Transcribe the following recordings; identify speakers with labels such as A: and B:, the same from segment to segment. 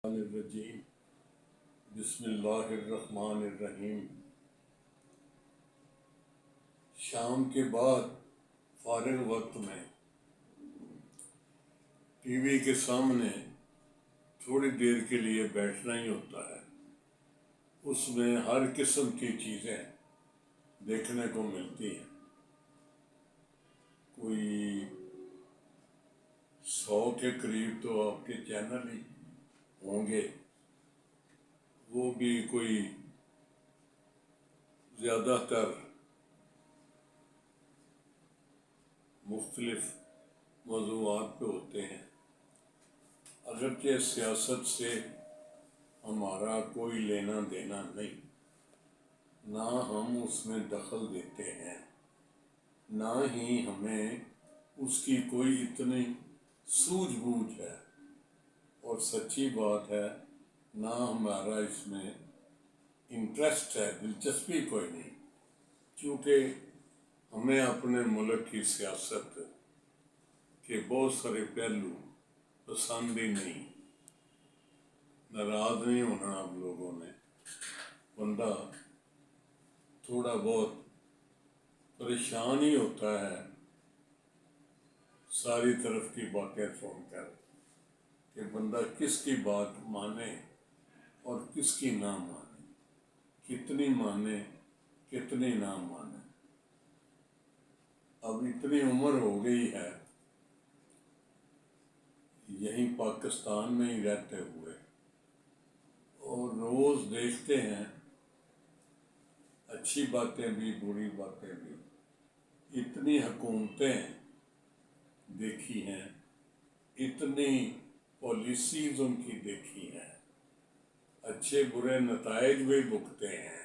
A: الرجیم بسم اللہ الرحمن الرحیم۔ شام کے بعد فارغ وقت میں ٹی وی کے سامنے تھوڑی دیر کے لیے بیٹھنا ہی ہوتا ہے۔ اس میں ہر قسم کی چیزیں دیکھنے کو ملتی ہیں۔ کوئی 100 کے قریب تو آپ کے چینل ہی ہوں گے، وہ بھی کوئی زیادہ تر مختلف موضوعات پہ ہوتے ہیں۔ اگرچہ سیاست سے ہمارا کوئی لینا دینا نہیں، نہ ہم اس میں دخل دیتے ہیں، نہ ہی ہمیں اس کی کوئی اتنی سوجھ بوجھ ہے، اور سچی بات ہے نہ ہمارا اس میں انٹرسٹ ہے، دلچسپی کوئی نہیں، کیونکہ ہمیں اپنے ملک کی سیاست کے بہت سارے پہلو پسند ہی نہیں۔ ناراض نہیں ہونا آپ لوگوں نے، بندہ تھوڑا بہت پریشان ہی ہوتا ہے ساری طرف کی باتیں سن کر، کہ بندہ کس کی بات مانے اور کس کی نہ مانے، کتنی مانے کتنی نہ مانے۔ اب اتنی عمر ہو گئی ہے یہیں پاکستان میں ہی رہتے ہوئے، اور روز دیکھتے ہیں اچھی باتیں بھی بری باتیں بھی۔ اتنی حکومتیں دیکھی ہیں، اتنی پالیسیز ان کی دیکھی ہیں، اچھے برے نتائج بھی بھگتے ہیں،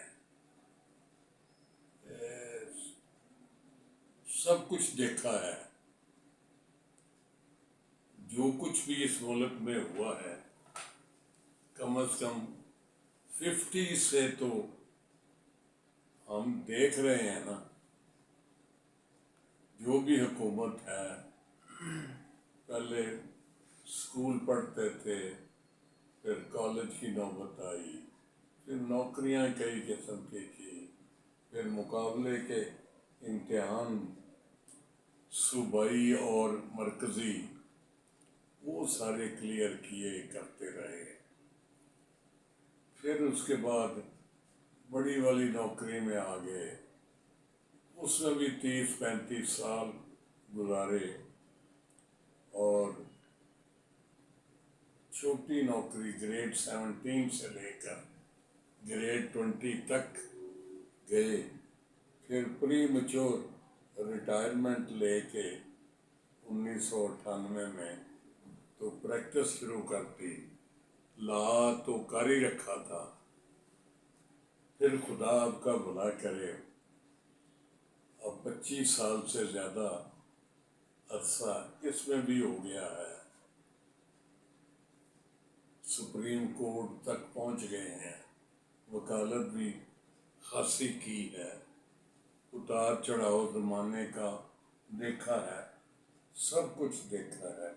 A: سب کچھ دیکھا ہے۔ جو کچھ بھی اس ملک میں ہوا ہے، کم از کم 50 سے تو ہم دیکھ رہے ہیں نا۔ جو بھی حکومت ہے، پہلے اسکول پڑھتے تھے، پھر کالج کی نوبت آئی، پھر نوکریاں کئی قسم کی تھی، پھر مقابلے کے امتحان صوبائی اور مرکزی، وہ سارے کلیئر کیے کرتے رہے۔ پھر اس کے بعد بڑی والی نوکری میں آ گئے، اس میں بھی 30-35 سال گزارے، اور چھوٹی نوکری گریڈ 17 سے لے کر گریڈ 20 تک گئے۔ پھر پری میچور ریٹائرمنٹ لے کے 1998 میں تو پریکٹس شروع کر دی۔ لا تو کر ہی رکھا تھا، پھر خدا آپ کا بھلا کرے، اب 25 سال سے زیادہ عرصہ اس میں بھی ہو گیا ہے، سپریم کورٹ تک پہنچ گئے ہیں، وکالت بھی خاصی کی ہے، اتار چڑھاؤ زمانے کا دیکھا ہے، سب کچھ دیکھا ہے۔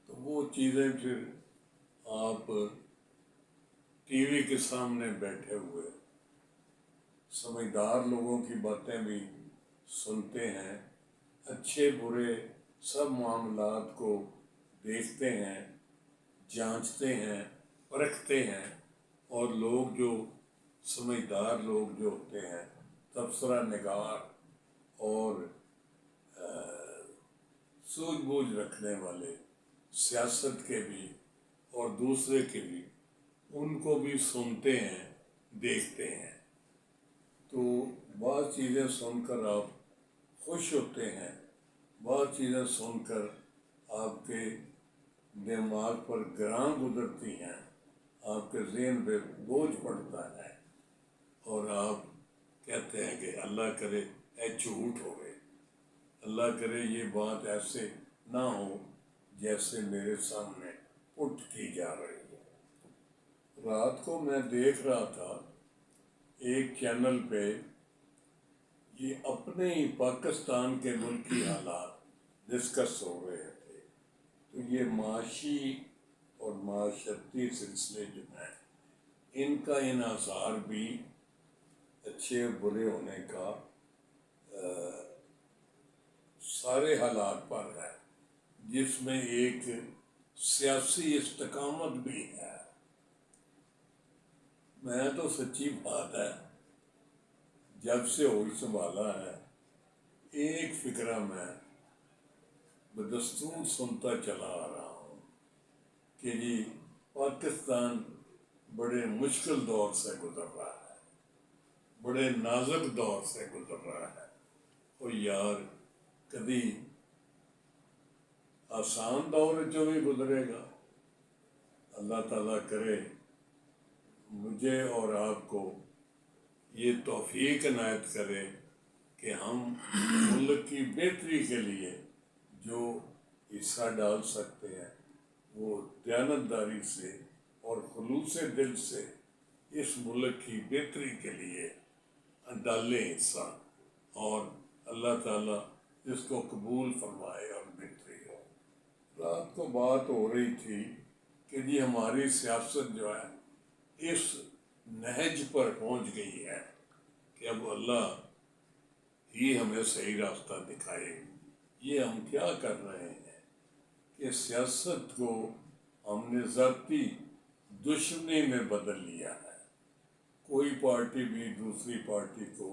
A: تو وہ چیزیں پھر آپ ٹی وی کے سامنے بیٹھے ہوئے سمجھدار لوگوں کی باتیں بھی سنتے ہیں، اچھے برے سب معاملات کو دیکھتے ہیں، جانچتے ہیں، پرکھتے ہیں، اور لوگ جو سمجھدار لوگ جو ہوتے ہیں، تبصرہ نگار اور سوجھ بوجھ رکھنے والے، سیاست کے بھی اور دوسرے کے بھی، ان کو بھی سنتے ہیں، دیکھتے ہیں۔ تو بعض چیزیں سن کر آپ خوش ہوتے ہیں، بعض چیزیں سن کر آپ کے دماغ پر گراں گزرتی ہیں، آپ کے ذہن پہ بوجھ پڑتا ہے، اور آپ کہتے ہیں کہ اللہ کرے اے جھوٹ ہو گئے، اللہ کرے یہ بات ایسے نہ ہو جیسے میرے سامنے پٹ کی جا رہی ہے۔ رات کو میں دیکھ رہا تھا ایک چینل پہ، یہ اپنے ہی پاکستان کے ملکی حالات ڈسکس ہو رہے تھے، تو یہ معاشی اور معاشرتی سلسلے جو ہیں ان کا انحصار بھی اچھے برے ہونے کا سارے حالات پر ہے، جس میں ایک سیاسی استقامت بھی ہے۔ میں تو سچی بات ہے، جب سے ہوش سنبھالا ہے ایک فکرہ میں بدستور سنتا چلا آ رہا ہوں کہ جی پاکستان بڑے مشکل دور سے گزر رہا ہے، بڑے نازک دور سے گزر رہا ہے، اور یار کبھی آسان دور جو بھی گزرے گا۔ اللہ تعالیٰ کرے مجھے اور آپ کو یہ توفیق عنایت کرے کہ ہم ملک کی بہتری کے لیے جو حصہ ڈال سکتے ہیں وہ دیانتداری سے اور خلوص دل سے اس ملک کی بہتری کے لیے ڈالیں حصہ، اور اللہ تعالیٰ اس کو قبول فرمائے اور بہتری ہو۔ رات کو بات ہو رہی تھی کہ جی ہماری سیاست جو ہے اس نہج پر پہنچ گئی ہے کہ اب اللہ ہی ہمیں صحیح راستہ دکھائے۔ یہ ہم کیا کر رہے ہیں کہ سیاست کو ہم نے ذاتی دشمنی میں بدل لیا ہے۔ کوئی پارٹی بھی دوسری پارٹی کو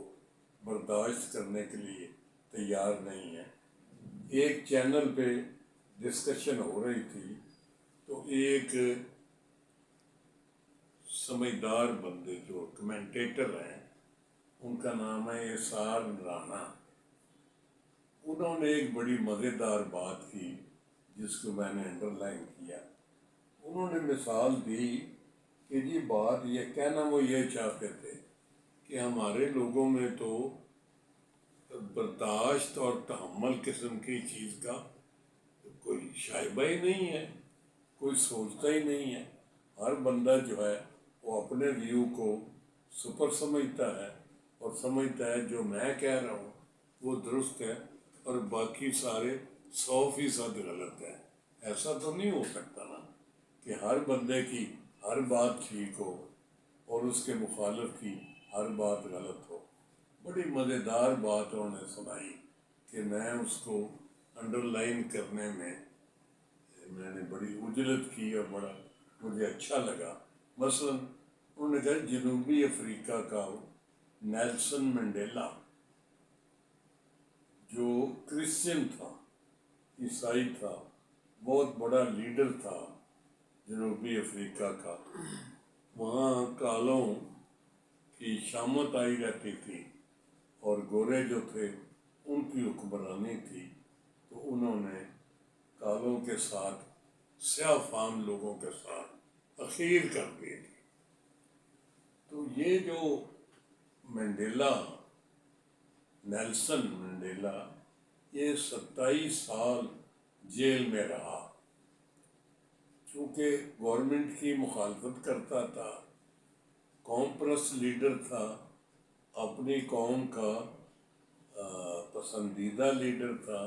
A: برداشت کرنے کے لیے تیار نہیں ہے۔ ایک چینل پہ ڈسکشن ہو رہی تھی تو ایک سمجھدار بندے جو کمنٹیٹر ہیں، ان کا نام ہے اسار رانا، انہوں نے ایک بڑی مزیدار بات کی جس کو میں نے انڈر لائن کیا۔ انہوں نے مثال دی کہ جی بات یہ کہنا وہ یہ چاہتے تھے کہ ہمارے لوگوں میں تو برداشت اور تحمل قسم کی چیز کا کوئی شائبہ ہی نہیں ہے، کوئی سوچتا ہی نہیں ہے۔ ہر بندہ جو ہے وہ اپنے ویو کو سپر سمجھتا ہے اور سمجھتا ہے جو میں کہہ رہا ہوں وہ درست ہے اور باقی سارے 100% غلط ہے۔ ایسا تو نہیں ہو سکتا نا کہ ہر بندے کی ہر بات ٹھیک ہو اور اس کے مخالف کی ہر بات غلط ہو۔ بڑی مزیدار بات انہوں نے سنائی کہ میں اس کو انڈر لائن کرنے میں نے بڑی اجلت کی اور بڑا مجھے اچھا لگا۔ مثلا انہوں نے کہا جنوبی افریقہ کا نیلسن منڈیلا جو کرسچن تھا، عیسائی تھا، بہت بڑا لیڈر تھا جنوبی افریقہ کا، وہاں کالوں کی شامت آئی رہتی تھی اور گورے جو تھے ان کی حکمرانی تھی، تو انہوں نے کالوں کے ساتھ سیاہ فام لوگوں کے ساتھ اخیر کر دی تھی۔ تو یہ جو منڈیلا، نیلسن منڈیلا، یہ 27 سال جیل میں رہا، چونکہ گورنمنٹ کی مخالفت کرتا تھا، قوم پرست لیڈر تھا، اپنی قوم کا پسندیدہ لیڈر تھا،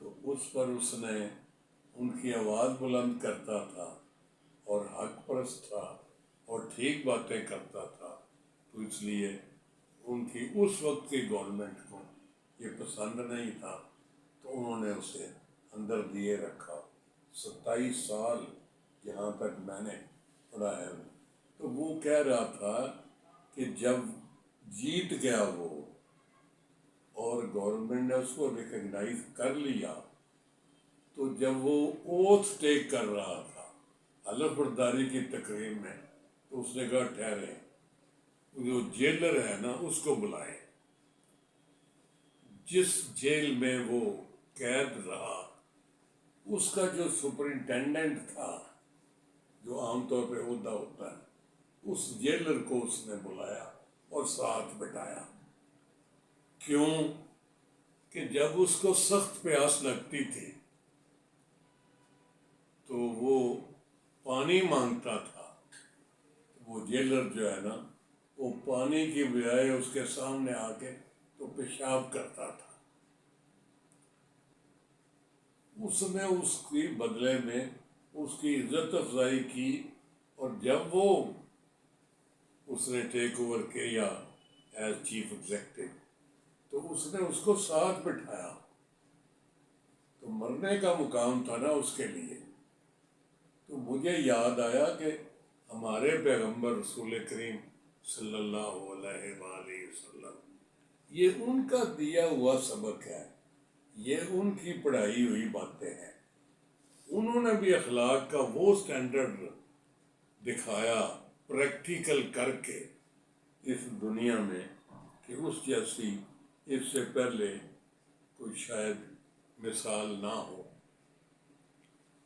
A: تو اس پر اس نے ان کی آواز بلند کرتا تھا اور حق پرست تھا اور ٹھیک باتیں کرتا تھا، تو اس لیے ان کی اس وقت کی گورنمنٹ کو یہ پسند نہیں تھا، تو انہوں نے اسے اندر دیے رکھا 27 سال، جہاں تک میں نے پڑھا ہے۔ تو وہ کہہ رہا تھا کہ جب جیت گیا وہ اور گورنمنٹ نے اس کو ریکگنائز کر لیا، تو جب وہ اوتھ ٹیک کر رہا تھا حلف برداری کی تقریب میں، تو اس نے کہا ٹھہرے، جو جیلر ہے نا اس کو بلائیں۔ جس جیل میں وہ قید رہا اس کا جو سپرنٹینڈنٹ تھا، جو عام طور پہ عہدہ ہوتا ہے، اس جیلر کو اس نے بلایا اور ساتھ بٹھایا۔ کیوں کہ جب اس کو سخت پیاس لگتی تھی تو وہ پانی مانگتا تھا، وہ جیلر جو ہے نا وہ پانی کی بجائے اس کے سامنے آ کے تو پیشاب کرتا تھا۔ اس نے اس کی بدلے میں اس کی عزت افزائی کی، اور جب وہ اس نے ٹیک اوور کیا ایز چیف ایگزیکٹو تو اس نے اس کو ساتھ بٹھایا، تو مرنے کا مقام تھا نا اس کے لیے۔ تو مجھے یاد آیا کہ ہمارے پیغمبر رسول کریم صلی اللہ علیہ وآلہ وسلم، یہ ان کا دیا ہوا سبق ہے، یہ ان کی پڑھائی ہوئی باتیں ہیں۔ انہوں نے بھی اخلاق کا وہ سٹینڈرڈ دکھایا پریکٹیکل کر کے اس دنیا میں کہ اس جیسی اس سے پہلے کوئی شاید مثال نہ ہو۔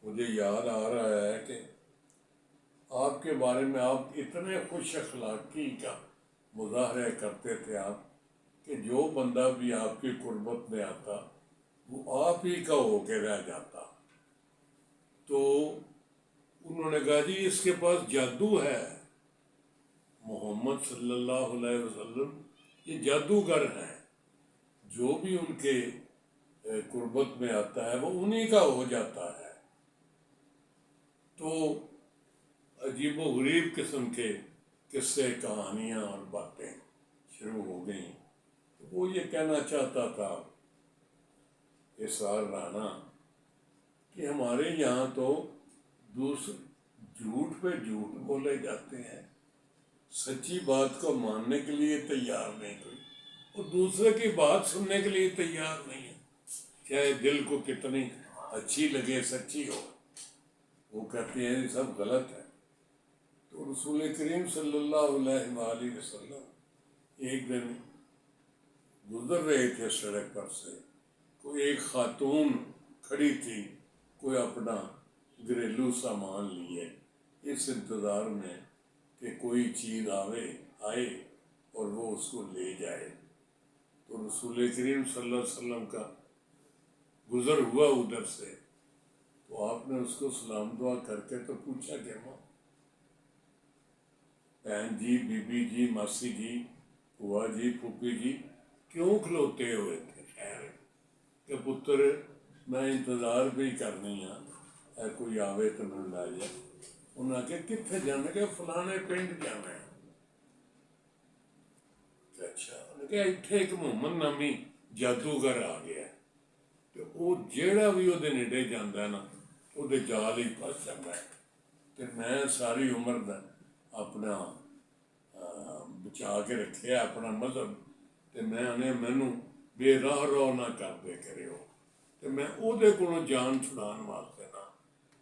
A: مجھے یاد آ رہا ہے کہ آپ کے بارے میں آپ اتنے خوش اخلاقی کا مظاہرہ کرتے تھے آپ، کہ جو بندہ بھی آپ کی قربت میں آتا وہ آپ ہی کا ہو کے رہ جاتا۔ تو انہوں نے کہا جی اس کے پاس جادو ہے، محمد صلی اللہ علیہ وسلم یہ جادوگر ہیں، جو بھی ان کے قربت میں آتا ہے وہ انہی کا ہو جاتا ہے۔ تو عجیب و غریب قسم کے قصے کہانیاں اور باتیں شروع ہو گئیں۔ وہ یہ کہنا چاہتا تھا اسرار رانا کہ ہمارے یہاں تو جھوٹ پہ جھوٹ بولے جاتے ہیں، سچی بات کو ماننے کے لیے تیار نہیں کوئی، اور دوسرے کی بات سننے کے لیے تیار نہیں ہے، چاہے دل کو کتنی اچھی لگے سچی ہو، وہ کہتے ہیں یہ سب غلط ہے۔ تو رسول کریم صلی اللہ علیہ وآلہ وسلم ایک دن گزر رہے تھے سڑک پر سے، کوئی ایک خاتون کھڑی تھی، کوئی اپنا گھریلو سامان لیے اس انتظار میں کہ کوئی چیز آئے اور وہ اس کو لے جائے۔ تو رسول کریم صلی اللہ علیہ وسلم کا گزر ہوا ادھر سے، تو آپ نے اس کو سلام دعا کر کے تو پوچھا کہ ماں، بہن جی، بی بی جی، ماسی جی، بوا جی، پھوپھی جی کیوں کھلوتے ہوئے تھے؟ خیر کہ پتر میں انتظار بھی کرنی ہے، کوئی آوے تو میں لا جائے۔ انہوں نے کہا کتنے جانے کہ فلانے پنڈ جانا ہے۔ اچھا، انہوں نے کہا اتنے ایک محمد نامی جادوگر آ گیا ہے، تو وہ جیڑا بھی وہ نیڑے جانا ہے نا وہ جال ہی پھس جاتا ہے۔ تو میں ساری عمر اپنا بچا کے رکھے اپنا مذہب، تو میں انہیں مینوں بے راہ رو نہ کر دے کرے ہو، تو میں او دے کولوں جان چھڑان واسطے نا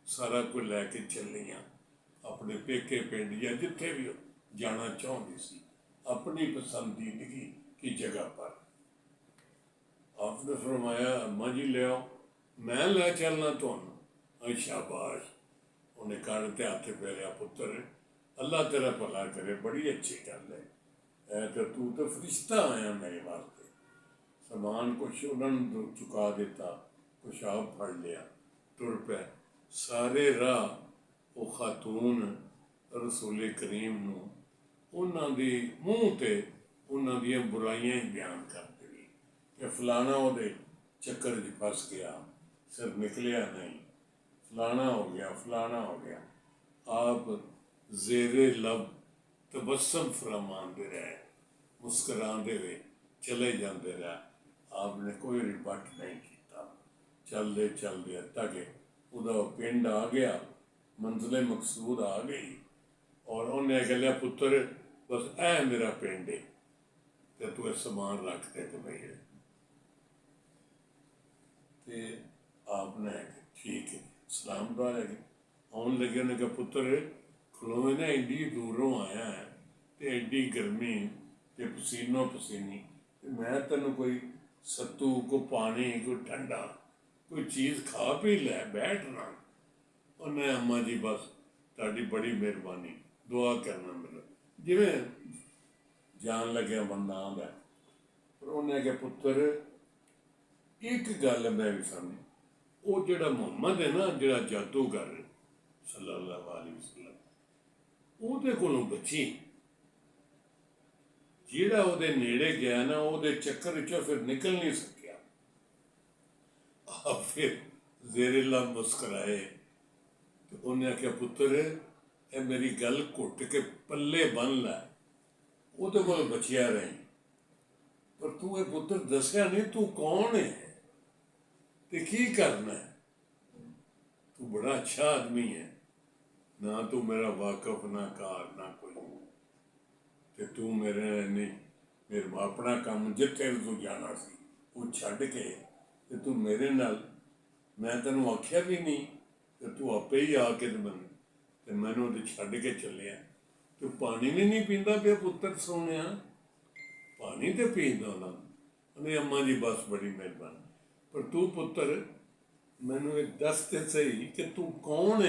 A: سارا کوئی لے کے چلی ہاں اپنے پیکے پنڈ یا جتھے بھی جانا چاہتی سی اپنی پسندیدگی کی جگہ پر۔ آپ نے فرمایا اماں جی لے آؤ، میں لے چلنا تمہیں۔ شاباش، انہیں کاڑتے ہاتھ پھیریا، پتر اللہ تیرا بھلا کرے، بڑی اچھی گل ہے، تو فرشتہ آیا میرے واسطے۔ سامان کچھ انہوں نے چکا دیتا، کچھ آپ پھڑ لیا، ٹر پہ سارے راہ وہ خاتون رسول کریم نو انہاں دی منہ تے انہاں دی برائیاں ہی بیان کرتے ہوئی کہ فلانا وہ دے چکر جی پھس گیا، سر نکلیا نہیں، فلانا ہو گیا، فلانا ہو گیا۔ آپ زیر لب تبسم فرمان دے رہے، مسکران دے ہوئے چلے جاندے رہے، آپ نے کوئی ریبٹ نہیں کیتا، چل دے تاکہ ادا پنڈ آ گیا، منزل مقصود آ گئی، اور انہیں کہہ لیا پتر بس اے میرا پنڈ ہے، کہ تو سامان رکھ دے تو بھائی، تے آپ نے ٹھیک ہے سلام دعا ہے آن لگے، نے کہا پتر کھلوے نے ایڈی دوروں آیا ہے تے ایڈی گرمی تے پسینوں پسینی، میں تینوں کوئی ستو کو پانی کوئی ٹھنڈا کوئی چیز کھا پی لے بیٹھنا۔ انہیں اماں جی بس تاری بڑی مہربانی، دعا کرنا میرا جی میں جان لگیا بندہ آندا ہے۔ پر انہیں کہ پتر ایک گل میں بھی سامنے، وہ جڑا محمد ہے نا، جڑا جادوگر صلی اللہ علیہ وسلم، وہ دے کولوں بچی، جیڑا وہ دے نیڑے گیا نا وہ دے چکر وچوں پھر نکل نہیں سکیا۔ آپ پھر زیر اللہ مسکرائے، ਤੇ ਉਹਨੇ ਆਖਿਆ ਪੁੱਤਰ ਇਹ ਮੇਰੀ ਗੱਲ ਘੁੱਟ ਕੇ ਪੱਲੇ ਬੰਨ ਲੈ, ਉਹਦੇ ਕੋਲ ਬਚਿਆ ਰਹੀ। ਪਰ ਤੂੰ ਇਹ ਪੁੱਤਰ ਦੱਸਿਆ ਨਹੀਂ ਤੂੰ ਕੌਣ ਹੈ ਤੇ ਕੀ ਕਰਨਾ ਹੈ। ਤੂੰ ਬੜਾ ਅੱਛਾ ਆਦਮੀ ਹੈ, ਨਾ ਤੂੰ ਮੇਰਾ ਵਾਕਫ ਨਾ ਕਾਰ ਨਾ ਕੋਈ, ਤੇ ਤੂੰ ਮੇਰੇ ਨਹੀਂ ਮੇਰਾ ਆਪਣਾ ਕੰਮ ਜਿੱਥੇ ਤੂੰ ਜਾਣਾ ਸੀ ਉਹ ਛੱਡ ਕੇ ਤੇ ਤੂੰ ਮੇਰੇ ਨਾਲ, ਮੈਂ ਤੈਨੂੰ ਆਖਿਆ ਵੀ ਨਹੀਂ ਤੇ ਤੂੰ ਆਪੇ ਹੀ ਆ ਕੇ ਤੇ ਮੈਨੂੰ ਉਹਦੇ ਛੱਡ ਕੇ ਚੱਲਿਆ। ਤੂੰ ਪਾਣੀ ਨਹੀਂ ਪੀਂਦਾ ਪਿਆ ਪੁੱਤਰ ਸੋਹਣਿਆ, ਪਾਣੀ ਤੇ ਪੀਂਦਾ ਉਹਨਾਂ ਉਹਨੇ ਅੰਮਾ ਜੀ ਬਸ ਬੜੀ ਮਿਹਰਬਾਨੀ। ਪਰ ਤੂੰ ਪੁੱਤਰ ਮੈਨੂੰ ਇਹ ਦੱਸ ਤੇ ਸਹੀ ਕਿ ਤੂੰ ਕੌਣ ਹੈ।